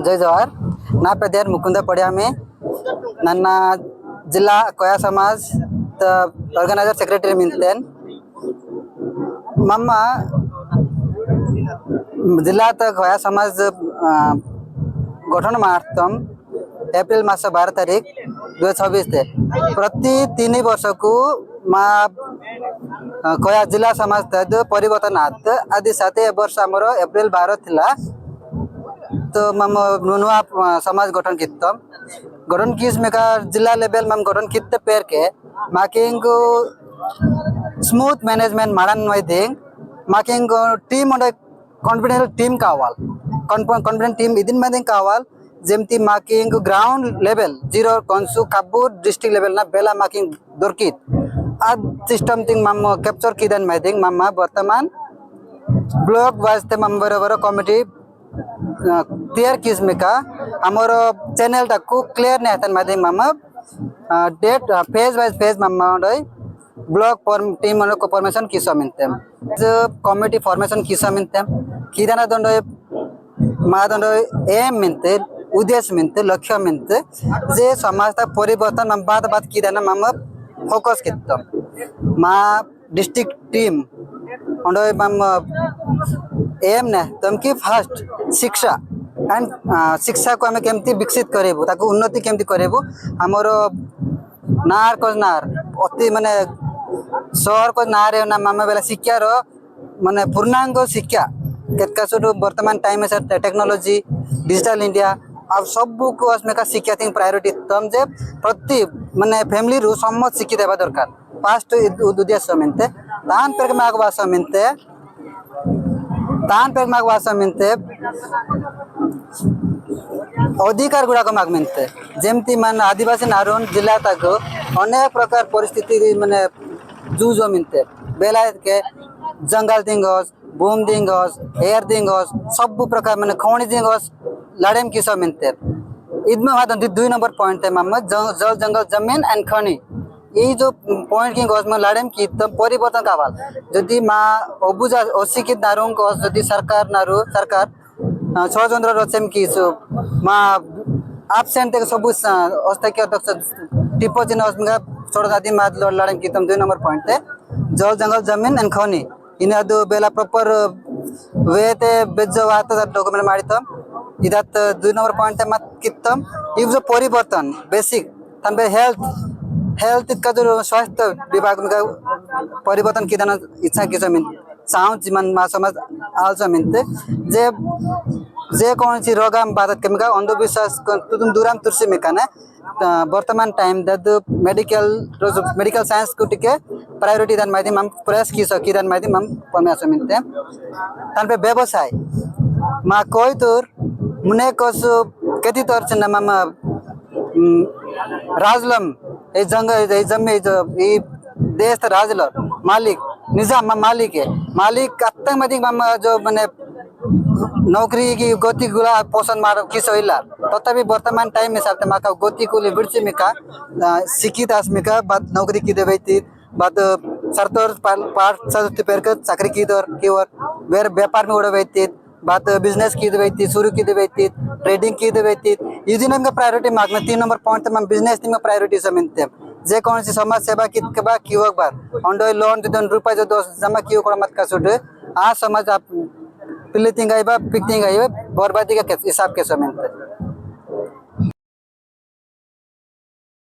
जय जवाहर ना पेदेर मुकुंद पड़ियामी ನನ್ನ ಜಿಲ್ಲಾ ಕೊಯ ಸಮಾಜ್ ಆರ್ಗನೈಸರ್ ಸೆಕ್ರೆಟರಿ ಮಿಂತೇನ್ ಮಮ್ಮ ಜಿಲ್ಲಾ ಕೊಯ ಸಮಾಜ್ गठन मार्तम एप्रिल मास 12 तारीख 2026 थे प्रति 3 वर्ष को कोया जिला समाज तद परिवर्तन आत आदि साथे वर्ष आमर एप्रिल 12 थिला तो मम नुनुआ समाज गठन कितम गठन किस में का जिला लेवल मम गठन कित पेर के माकिंग स्मूथ मैनेजमेंट माडन वैदिंग माकिंग टीम और कॉन्फिडेंस टीम कावाल कॉन्फिडेंस टीम इदिन में कावाल जेमती माकिंग ग्राउंड लेवल जीरो कॉन्सु काबूर डिस्ट्रिक्ट लेवल ना बेला माकिंग दोरकित आज सिस्टम थिंग मम कैप्चर किदन में थिंग मम वर्तमान ब्लॉक वाइज ते मम बराबर कमिटी क्लियर किस्मिका हमर चैनल तक क्लियर ने हतन माध्यम मम डेट फेज वाइज फेज मम ब्लॉक टीम को फॉर्मेशन किस मिनते जो कमिटी फॉर्मेशन किस मिनते किदाना दंड मादंड एम मिनते उद्देश्य मिनते लक्ष्य मिनते जे समाज तक परिवर्तन मम बात बात किदाना मम फोकस कित्तो मा डिस्ट्रिक्ट टीम और मम एम ने तमकी फर्स्ट शिक्षा एंड शिक्षा को आम केमती विकसित करेबू ताकू उन्नति केमती करेबू हमर नार को नार अति माने शहर को नार ना मामा बेला शिक्षा रो माने पूर्णांग शिक्षा केतका सुडू वर्तमान टाइम में सर टेक्नोलॉजी डिजिटल इंडिया अब सब को उसमें का शिक्षा थिंग प्रायोरिटी तम जे प्रति माने फैमिली रु सम्मत शिक्षित हेबा दरकार पास्ट उद्देश्य मिनते दान पर मागवास मिनते तान पेग मागवास मिनते अधिकार गुड़ाक माग मिनते जेमती मान आदिवासी नारुन जिला तक अनेक प्रकार परिस्थिति माने जूझ मिनते बेला के जंगल दिंगस बूम दिंगस एयर दिंगस सब प्रकार माने खवणी दिंगस लड़ेम किस मिनते इदम हाथ 2 नंबर पॉइंट है मामा जल जंगल जमीन एंड खनी ये जो पॉइंट की गज में लड़ेम की तब परिवर्तन कावाल जदि मा अबुजा अशिक्षित नारुं को जदि सरकार नारु सरकार षड्यंत्र रचेम की मा एब्सेंट के सब अस्थायी अध्यक्ष टिपोजिन असमगा छोड़ आदि मा लड़ेम की तम 2 नंबर पॉइंट है जल जंगल जमीन एंड खनी इन ಅದು बेला प्रॉपर वे ते बेजवात डॉक्यूमेंट मारितम इदात 2 नंबर पॉइंट मत कितम ये जो परिवर्तन बेसिक तंबे हेल्थ का जो स्वास्थ्य विभाग में परिवर्तन किदाना इच्छा किस मिन चाहूँ जीवन मा समाज आलच मिनते जे कौन सी रोगाम बाधक के मिका अंधविश्वास तुम दूराम तुरसी मिकाने वर्तमान टाइम दद मेडिकल साइंस को टिके प्रायोरिटी दान माध्यम हम प्रयास की सकी दान माध्यम हम पमेस मिनते तन पे व्यवसाय मा कोई तोर मुने कस केती तोर छ न मामा राजलम ए जंगल ए जमी ई देश राजल मालिक निजाम मालिक है मालिक अत्तमधिक मामा जो माने नौकरी की गति गुला पोषण मार किस होला तथापि वर्तमान टाइम में साथ माका गति को बिरसी मिका शिक्षित आसमिका बात नौकरी की देबैती बात सरतर पार्ट सदस्य पेर के चाकरी की दर केवर वेर व्यापार में उड़बैती बात बिजनेस की देबैती शुरू की देबैती ट्रेडिंग की देबैती इस दिन में प्रायोरिटी मार्क में 3 नंबर पॉइंट में बिजनेस में प्रायोरिटी से मिलते जे कौन सी समाज सेवा की के बा किवक बार अंडो लोन जो रुपए जो दोस्त जमा कियो कोड़ा मत का सुटे आ समाज आप पिलितिंग आइबा पिकटिंग आइबा बर्बादी का हिसाब के समय